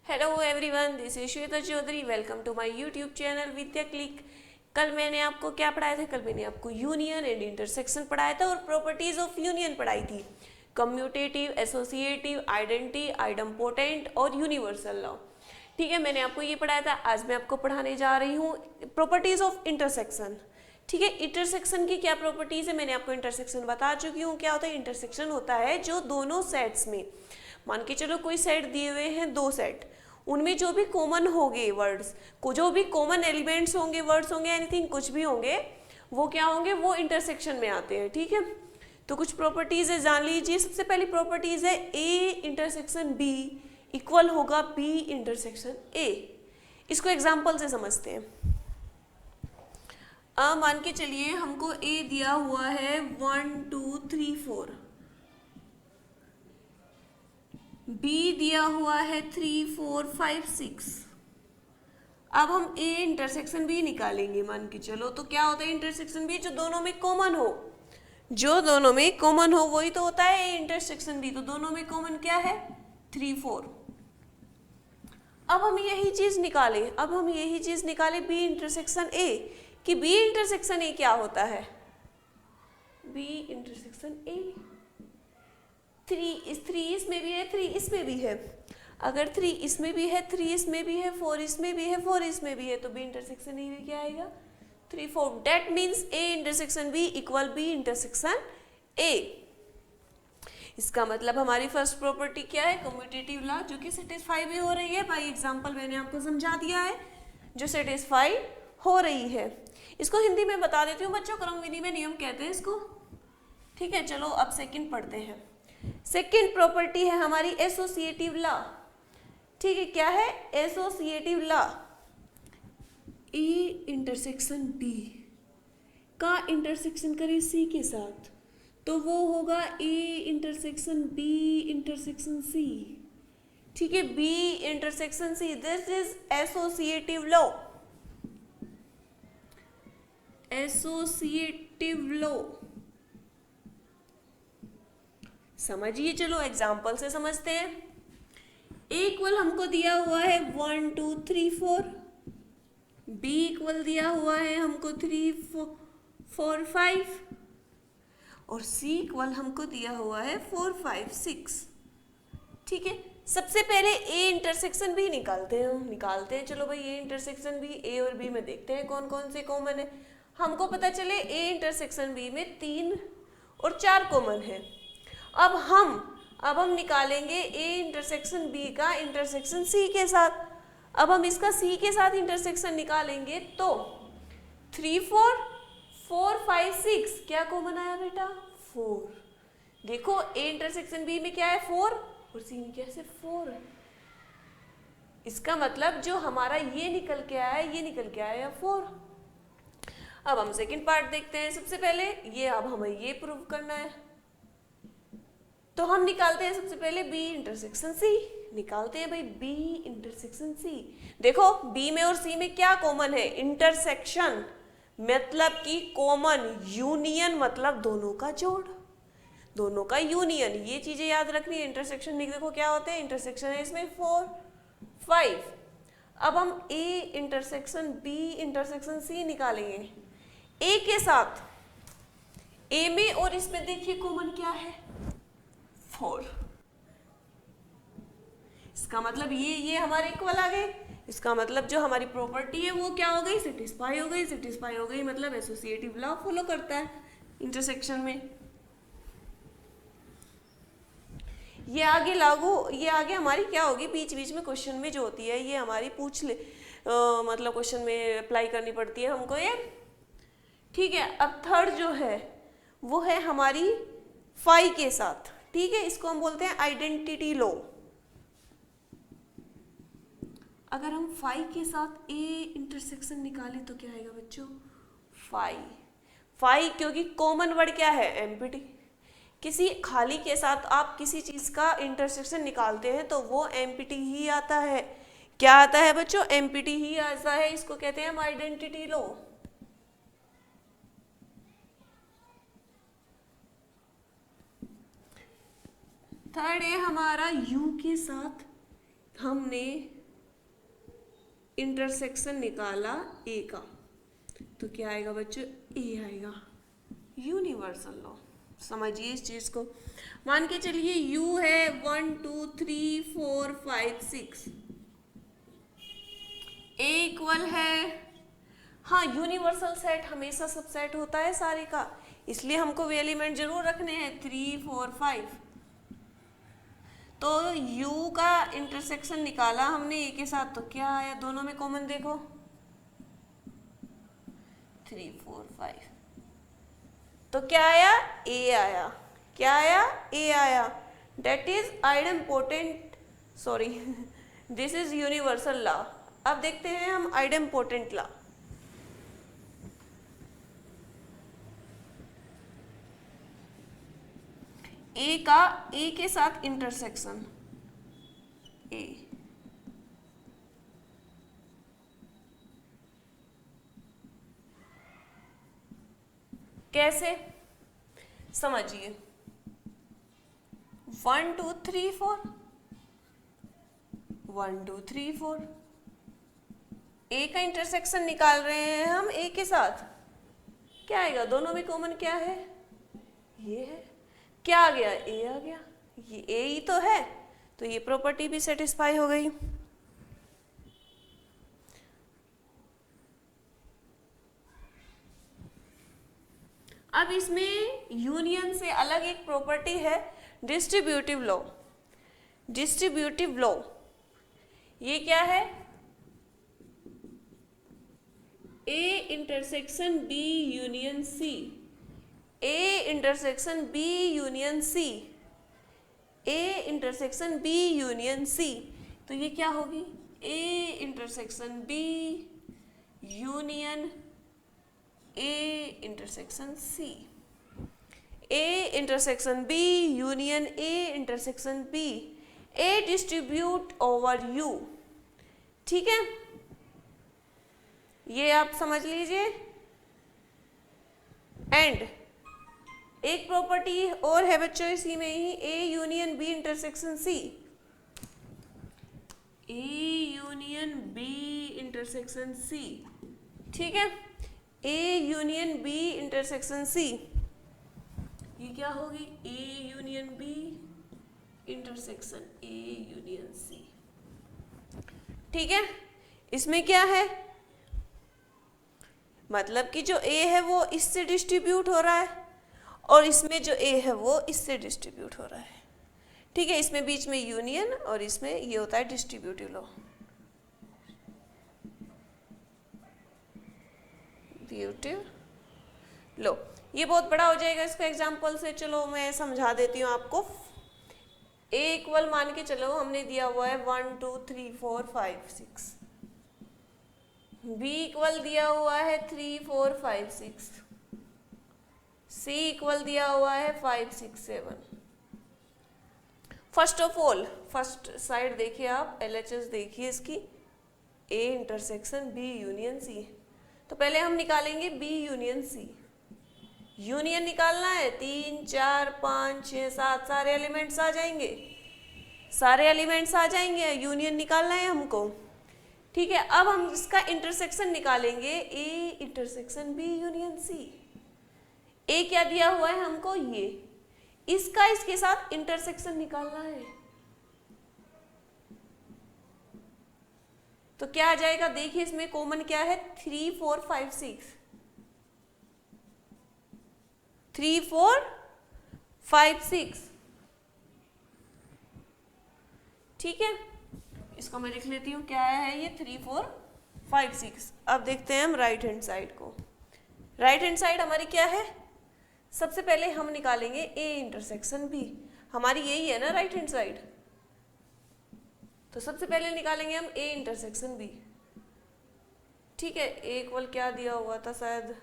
Hello everyone, this is Shweta Chaudhary. Welcome to my YouTube channel Vidya click. कल मैंने आपको क्या पढ़ाया था? कल मैंने आपको यूनियन एंड इंटरसेक्शन पढ़ाया था और प्रॉपर्टीज ऑफ यूनियन पढ़ाई थी। कम्यूटेटिव, एसोसिएटिव, आइडेंटिटी, आइडम्पोटेंट और यूनिवर्सल लॉ। ठीक है, मैंने आपको ये पढ़ाया था। आज मैं आपको पढ़ाने जा रही हूँ प्रॉपर्टीज ऑफ इंटरसेक्शन। ठीक है, इंटरसेक्शन की क्या प्रॉपर्टीज है मैंने आपको इंटरसेक्शन बता चुकी हूँ। क्या होता है? इंटरसेक्शन होता है जो दोनों सेट्स में, मान के चलो कोई सेट दिए हुए हैं, दो सेट, उनमें जो भी कॉमन होंगे वर्ड्स को, जो भी कॉमन एलिमेंट्स होंगे, वर्ड्स होंगे, एनीथिंग कुछ भी होंगे, वो क्या होंगे? वो इंटरसेक्शन में आते हैं। ठीक है, तो कुछ प्रॉपर्टीज है, जान लीजिए। सबसे पहली प्रॉपर्टीज है ए इंटरसेक्शन बी इक्वल होगा बी इंटरसेक्शन ए। इसको एग्जाम्पल से समझते हैं। मान के चलिए हमको ए दिया हुआ है 1 2 3 4, बी दिया हुआ है 3 4 5 6। अब हम ए इंटरसेक्शन बी निकालेंगे। मान के चलो, तो क्या होता है इंटरसेक्शन बी? जो दोनों में कॉमन हो, जो दोनों में कॉमन हो वही तो होता है ए इंटरसेक्शन बी। तो दोनों में कॉमन क्या है? 3 4। अब हम यही चीज निकाले बी इंटरसेक्शन ए, कि बी इंटरसेक्शन ए क्या होता है? बी इंटरसेक्शन ए 3 इसमें भी है, 3 इसमें भी है। अगर 3 इसमें भी है, 3 इसमें भी है, 4 इसमें भी है, 4 इसमें भी है, तो बी इंटरसेक्शन ए में क्या आएगा? 3 4। That means A intersection B equal B intersection A. इसका मतलब हमारी फर्स्ट प्रॉपर्टी क्या है? कम्यूटेटिव लॉ, जो कि सेटिस्फाई भी हो रही है। बाई एग्जाम्पल मैंने आपको समझा दिया है, जो सेटिस्फाई हो रही है। इसको हिंदी में बता देती हूँ बच्चों, क्रम विनिमय नियम कहते हैं इसको। ठीक है, चलो अब सेकंड पढ़ते हैं। सेकंड प्रॉपर्टी है हमारी एसोसिएटिव लॉ। ठीक है, क्या है? Associative law. A intersection B का इंटरसेक्शन करे सी के साथ, तो वो होगा A intersection B intersection C. ठीक है, B intersection C, this is associative law. Associative law समझिए। चलो एग्जाम्पल से समझते हैं। ए इक्वल हमको दिया हुआ है 1 2 3 4, बी इक्वल दिया हुआ है हमको 3 4 5, और सी इक्वल हमको दिया हुआ है 4 5 6। ठीक है, सबसे पहले ए इंटरसेक्शन बी निकालते हैं। चलो भाई, ए इंटरसेक्शन बी, ए और बी में देखते हैं कौन कौन से कॉमन है। हमको पता चले ए इंटरसेक्शन बी में 3 और 4 कॉमन है। अब हम निकालेंगे ए इंटरसेक्शन बी का इंटरसेक्शन सी के साथ। अब हम इसका सी के साथ इंटरसेक्शन निकालेंगे तो 3 4 4 5 6 क्या कॉमन आया बेटा? 4। देखो, ए इंटरसेक्शन बी में क्या है? 4, और सी में क्या है? सिर्फ 4 है। इसका मतलब जो हमारा ये निकल के आया, ये निकल के आया 4। अब हम सेकंड पार्ट देखते हैं। सबसे पहले ये, अब हमें ये प्रूव करना है, तो हम निकालते हैं सबसे पहले बी इंटरसेक्शन सी। निकालते हैं भाई बी इंटरसेक्शन सी। देखो, बी में और सी में क्या कॉमन है? इंटरसेक्शन मतलब कि कॉमन, यूनियन मतलब दोनों का जोड़, दोनों का यूनियन। ये चीजें याद रखनी है। इंटरसेक्शन देखो क्या होते हैं, इंटरसेक्शन है इसमें 4 5। अब हम A intersection B intersection C निकालेंगे। ए के साथ, ए में और इसमें देखिए कॉमन क्या है? 4। इसका मतलब ये हमारे इक्वल आ गए। इसका मतलब जो हमारी प्रॉपर्टी है वो क्या हो गई? सेटिस्फाई हो गई। मतलब एसोसिएटिव लॉ फॉलो करता है इंटरसेक्शन में। ये आगे लागू, ये आगे हमारी क्या होगी? बीच बीच में क्वेश्चन में जो होती है ये हमारी पूछ ले, मतलब क्वेश्चन में अप्लाई करनी पड़ती है हमको ये। ठीक है, अब थर्ड जो है वो है हमारी फाई के साथ। ठीक है, इसको हम बोलते हैं आइडेंटिटी लॉ। अगर हम फाई के साथ ए इंटरसेक्शन निकालें तो क्या आएगा बच्चों? फाई, क्योंकि कॉमन वर्ड क्या है? एम्पिटी। किसी खाली के साथ आप किसी चीज का इंटरसेक्शन निकालते हैं तो वो एम्पिटी ही आता है। क्या आता है बच्चों? एम्पिटी ही आता है। इसको कहते हैं हम आइडेंटिटी लॉ। थर्ड है हमारा यू के साथ हमने इंटरसेक्शन निकाला ए का, तो क्या आएगा बच्चों, ए आएगा। यूनिवर्सल लॉ, समझिए इस चीज को। मान के चलिए यू है 1 2 3 4 5 6, ए इक्वल है, हाँ यूनिवर्सल सेट हमेशा सबसेट होता है सारे का, इसलिए हमको वे एलिमेंट जरूर रखने हैं 3 4 5। तो u का इंटरसेक्शन निकाला हमने a के साथ, तो क्या आया, दोनों में कॉमन देखो 3 4 5, तो क्या आया, a आया। क्या आया, a आया। That is idempotent, sorry this is universal law. अब देखते हैं हम आइडेम्पोटेंट लॉ। ए का ए के साथ इंटरसेक्शन, ए कैसे, समझिए 1 2 3 4, 1 2 3 4, ए का इंटरसेक्शन निकाल रहे हैं हम ए के साथ, क्या आएगा, दोनों में कॉमन क्या है, ये है। क्या आ गया, ए आ गया, ये ए ही तो है, तो ये प्रॉपर्टी भी सेटिस्फाई हो गई। अब इसमें यूनियन से अलग एक प्रॉपर्टी है डिस्ट्रीब्यूटिव लॉ। डिस्ट्रीब्यूटिव लॉ ये क्या है, A intersection B union C, A intersection B union C, A intersection B union C, तो ये क्या होगी, A intersection B union A intersection C, A intersection B union A intersection B, A distribute over U. ठीक है, ये आप समझ लीजिए। एंड एक प्रॉपर्टी और है बच्चों इसी में ही, A union B intersection C, A union B intersection C. ठीक है, A union B intersection C, ये क्या होगी, A union B intersection A union C. ठीक है, इसमें क्या है, मतलब कि जो ए है वो इससे डिस्ट्रीब्यूट हो रहा है और इसमें जो ए है वो इससे डिस्ट्रीब्यूट हो रहा है। ठीक है, इसमें बीच में यूनियन और इसमें ये होता है डिस्ट्रीब्यूटिव लॉ। डिस्ट्रीब्यूटिव लॉ ये बहुत बड़ा हो जाएगा इसका एग्जांपल से, चलो मैं समझा देती हूँ आपको। ए इक्वल मान के चलो हमने दिया हुआ है 1 2 3 4 5 6, बी इक्वल दिया हुआ है 3 4 5 6, सी इक्वल दिया हुआ है 5 6 7। First of all first side देखिए आप, LHS देखिए इसकी, A intersection B union C, तो पहले हम निकालेंगे बी यूनियन सी। यूनियन निकालना है, 3 4 5 6 7 सारे एलिमेंट्स आ जाएंगे, सारे एलिमेंट्स आ जाएंगे, यूनियन निकालना है हमको। ठीक है, अब हम इसका इंटरसेक्शन निकालेंगे, A intersection B union C. A क्या दिया हुआ है हमको, ये, इसका इसके साथ इंटरसेक्शन निकालना है, तो क्या आ जाएगा, देखिए इसमें कॉमन क्या है, 3 4 5 6, 3 4 5 6। ठीक है, इसको मैं लिख लेती हूँ, क्या है ये 3 4 5 6। अब देखते हैं हम राइट हैंड साइड को। राइट हैंड साइड हमारी क्या है, सबसे पहले हम निकालेंगे ए इंटरसेक्शन बी, हमारी यही है ना राइट हैंड साइड, तो सबसे पहले निकालेंगे हम ए इंटरसेक्शन बी। ठीक है, ए इक्वल क्या दिया हुआ था शायद,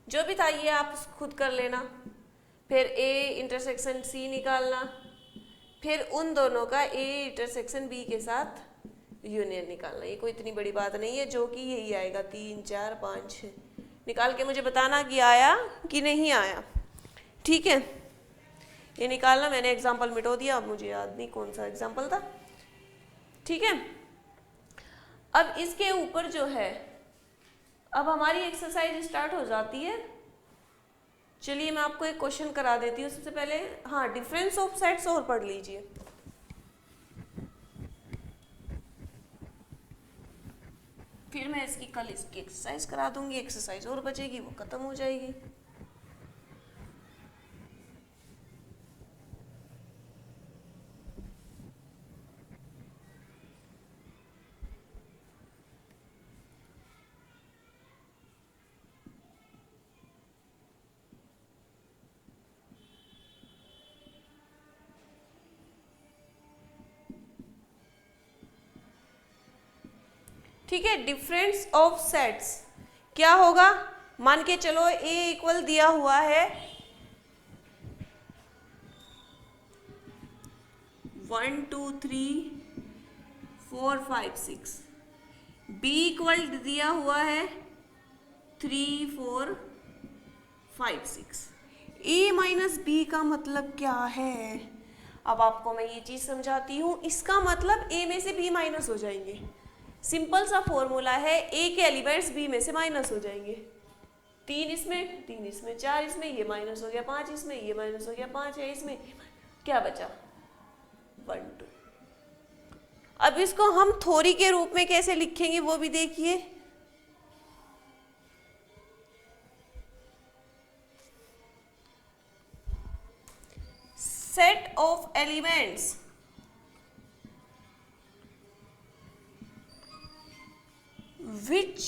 जो भी था ये आप खुद कर लेना, फिर ए इंटरसेक्शन सी निकालना, फिर उन दोनों का ए इंटरसेक्शन बी के साथ यूनियन निकालना। ये कोई इतनी बड़ी बात नहीं है, जो कि यही आएगा 3 4 5 6। निकाल के मुझे बताना कि आया कि नहीं आया। ठीक है, ये निकालना, मैंने एग्जाम्पल मिटो दिया, अब मुझे याद नहीं कौन सा एग्जाम्पल था। ठीक है। अब इसके ऊपर जो है, अब हमारी एक्सरसाइज स्टार्ट हो जाती है। चलिए मैं आपको एक क्वेश्चन करा देती हूँ सबसे पहले। हाँ, डिफरेंस ऑफ सेट्स और पढ़ लीजिए। फिर मैं इसकी कल इसकी एक्सरसाइज करा दूंगी, एक्सरसाइज और बचेगी, वो खत्म हो जाएगी। ठीक है, डिफरेंस ऑफ सेट्स क्या होगा? मान के चलो ए इक्वल दिया हुआ है 1 2 3 4 5 6, बी इक्वल दिया हुआ है 3 4 5 6। ए माइनस बी का मतलब क्या है? अब आपको मैं ये चीज समझाती हूँ। इसका मतलब ए में से बी माइनस हो जाएंगे। सिंपल सा फॉर्मूला है, ए के एलिमेंट्स बी में से माइनस हो जाएंगे। 3 इसमें, 3 इसमें, 4 इसमें, ये माइनस हो गया, 5 इसमें, ये माइनस हो गया, 5 है इसमें, क्या बचा? 1 2। अब इसको हम थोरी के रूप में कैसे लिखेंगे वो भी देखिए। Set of elements which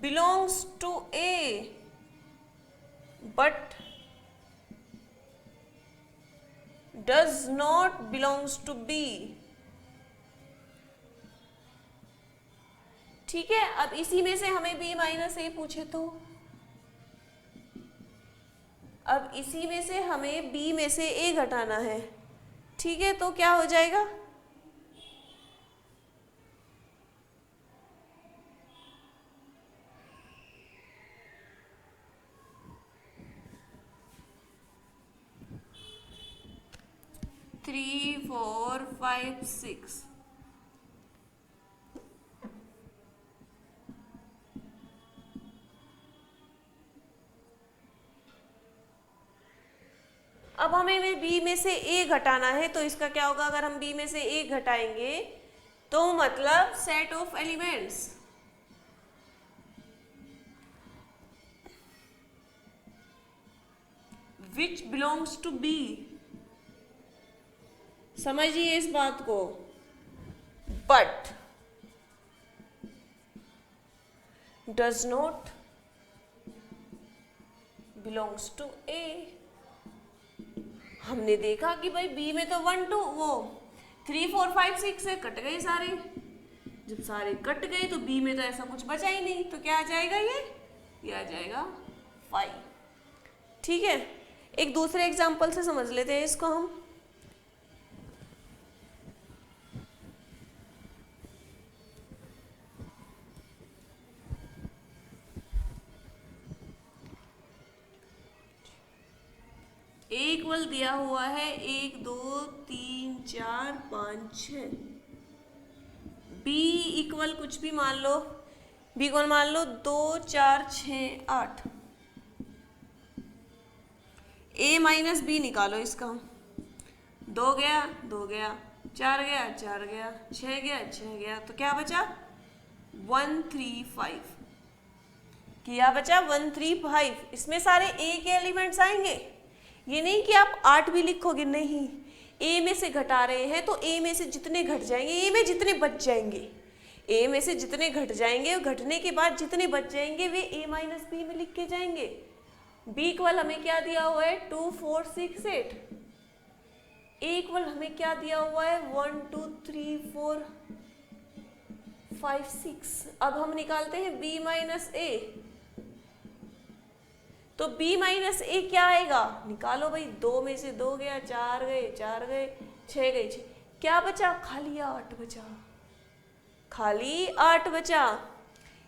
belongs to A but does not belongs to B। ठीक है, अब इसी में से हमें B माइनस ए पूछे तो, अब इसी में से हमें B में से A घटाना है। ठीक है, तो क्या हो जाएगा? थ्री 4 5 6। अब हमें बी में से ए घटाना है, तो इसका क्या होगा? अगर हम बी में से ए घटाएंगे तो मतलब set of elements which belongs to B. समझिए इस बात को। But does not belongs to A. हमने देखा कि भाई बी में तो 1 2 वो 3 4 5 6 से कट गए सारे। जब सारे कट गए तो बी में तो ऐसा कुछ बचा ही नहीं, तो क्या आ जाएगा? ये आ जाएगा 5। ठीक है, एक दूसरे एग्जाम्पल से समझ लेते हैं इसको हम। ए इक्वल दिया हुआ है 1 2 3 4 5 6। बी इक्वल कुछ भी मान लो, बी इक्वल मान लो 2 4 6 8। ए माइनस बी निकालो इसका। 2 गया 2 गया, 4 गया 4 गया, 6 गया 6 गया, तो क्या बचा? 1 3 5। क्या बचा? 1 3 5। इसमें सारे ए के एलिमेंट्स आएंगे। ये नहीं कि आप 8 भी लिखोगे, नहीं। ए में से घटा रहे हैं तो ए में से जितने घट जाएंगे, ए में जितने बच जाएंगे, ए में से जितने घट जाएंगे, घटने के बाद जितने बच जाएंगे वे ए माइनस बी में लिख के जाएंगे। बी इक्वल हमें क्या दिया हुआ है? 2 4 6 8। ए इक्वल हमें क्या दिया हुआ है? 1 2 3 4 5 6। अब हम निकालते हैं बी माइनस ए। तो b माइनस ए क्या आएगा? निकालो भाई। 2 में से 2 गया, 4 गए 4 गए, 6 गए 6, क्या बचा? खाली 8 बचा, खाली 8 बचा।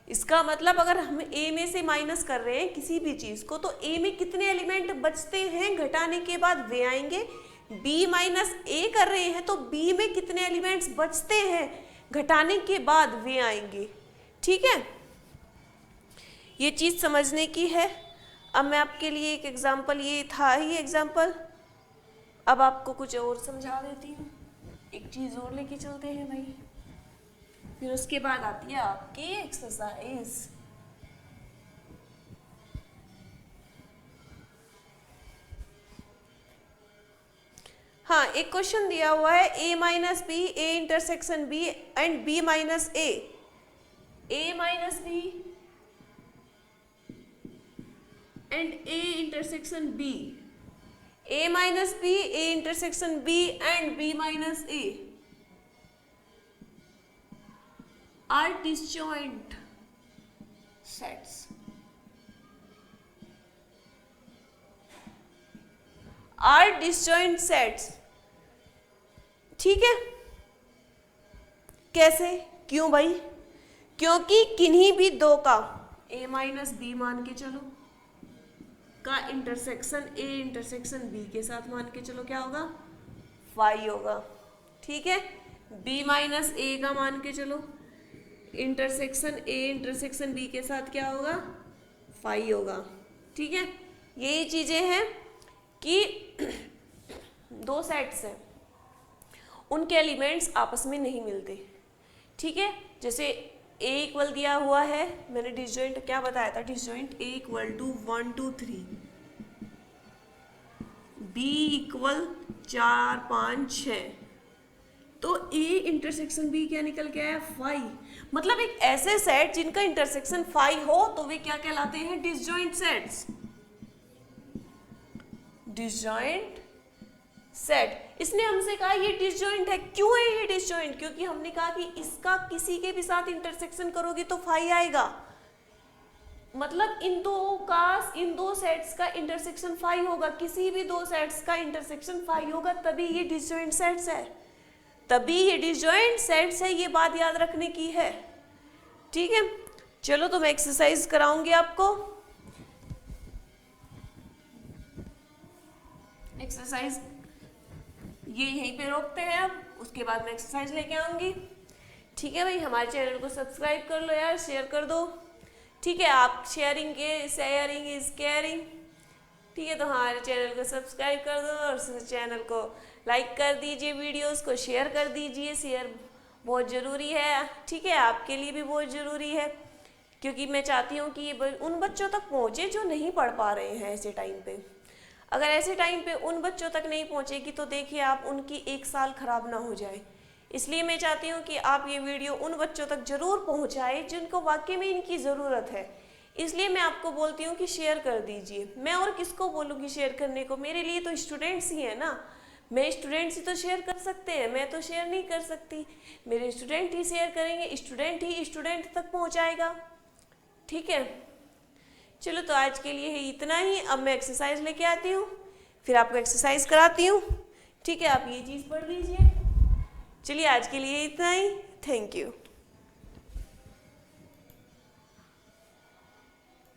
इसका मतलब अगर हम a में से माइनस कर रहे हैं किसी भी चीज को, तो a में कितने एलिमेंट बचते हैं घटाने के बाद वे आएंगे, b माइनस a कर रहे हैं तो b में कितने एलिमेंट्स बचते हैं घटाने के बाद वे आएंगे। ठीक है, ये चीज समझने की है। अब मैं आपके लिए एक एग्जांपल, ये था ही एग्जांपल, अब आपको कुछ और समझा देती हूँ, एक चीज और लेके चलते हैं भाई, फिर उसके बाद आती है आपकी एक्सरसाइज। हाँ, एक क्वेश्चन दिया हुआ है a minus B, A intersection B and b minus a minus B and a intersection b, a minus b, a intersection b and b minus a are disjoint sets. Are disjoint sets. ठीक है, कैसे, क्यों भाई? क्योंकि किन्हीं भी दो का a माइनस बी मान के चलो का इंटरसेक्शन a इंटरसेक्शन b के साथ मान के चलो क्या होगा, फाई होगा। ठीक है, b माइनस a का मान के चलो इंटरसेक्शन a इंटरसेक्शन b के साथ क्या होगा, फाई होगा। ठीक है, यही चीजें हैं कि दो सेट्स हैं, उनके एलिमेंट्स आपस में नहीं मिलते। ठीक है, जैसे a इक्वल दिया हुआ है, मैंने डिसजॉइंट क्या बताया था, disjoint a equal to 1 2 3, b equal 4 5 6, तो a इंटरसेक्शन b क्या निकल के आया, फाई। मतलब एक ऐसे सेट जिनका इंटरसेक्शन फाई हो तो वे क्या कहलाते हैं, डिसजॉइंट सेट्स, डिसजॉइंट सेट। इसने हमसे कहा ये डिसजॉइंट है, क्यों है ये डिसजॉइंट, क्योंकि हमने कहा कि इसका किसी के भी साथ इंटरसेक्शन करोगे तो फाई आएगा, मतलब इन दो सेट्स का इंटरसेक्शन फाई होगा, किसी भी दो सेट्स का इंटरसेक्शन फाई होगा, तभी ये डिसजॉइंट सेट्स है, तभी ये डिसजॉइंट सेट्स है, ये बात याद रखने की है। ठीक है, चलो तो मैं एक्सरसाइज कराऊंगी आपको। एक्सरसाइज ये यहीं पे रोकते हैं, अब उसके बाद मैं एक्सरसाइज लेके आऊंगी। ठीक है भाई, हमारे चैनल को सब्सक्राइब कर लो यार, शेयर कर दो। ठीक है, आप शेयरिंग इज केयरिंग। ठीक है, तो हमारे चैनल को सब्सक्राइब कर दो और चैनल को लाइक कर दीजिए, वीडियोस को शेयर कर दीजिए, शेयर बहुत ज़रूरी है। ठीक है, आपके लिए भी बहुत ज़रूरी है, क्योंकि मैं चाहती हूँ कि ये उन बच्चों तक पहुँचे जो नहीं पढ़ पा रहे हैं ऐसे टाइम पे। अगर ऐसे टाइम पे उन बच्चों तक नहीं पहुँचेगी तो देखिए आप उनकी एक साल खराब ना हो जाए। इसलिए मैं चाहती हूँ कि आप ये वीडियो उन बच्चों तक ज़रूर पहुँचाए जिनको वाकई में इनकी ज़रूरत है। इसलिए मैं आपको बोलती हूँ कि शेयर कर दीजिए। मैं और किसको बोलूँगी शेयर करने को, मेरे लिए तो स्टूडेंट्स ही है ना, मैं स्टूडेंट्स ही तो शेयर कर सकते हैं, मैं तो शेयर नहीं कर सकती, मेरे स्टूडेंट ही शेयर करेंगे, स्टूडेंट ही स्टूडेंट तक पहुँचाएगा। ठीक है, चलो तो आज के लिए है इतना ही। अब मैं एक्सरसाइज लेके आती हूँ, फिर आपको एक्सरसाइज कराती हूँ। ठीक है, आप ये चीज़ पढ़ लीजिए। चलिए आज के लिए इतना ही, थैंक यू।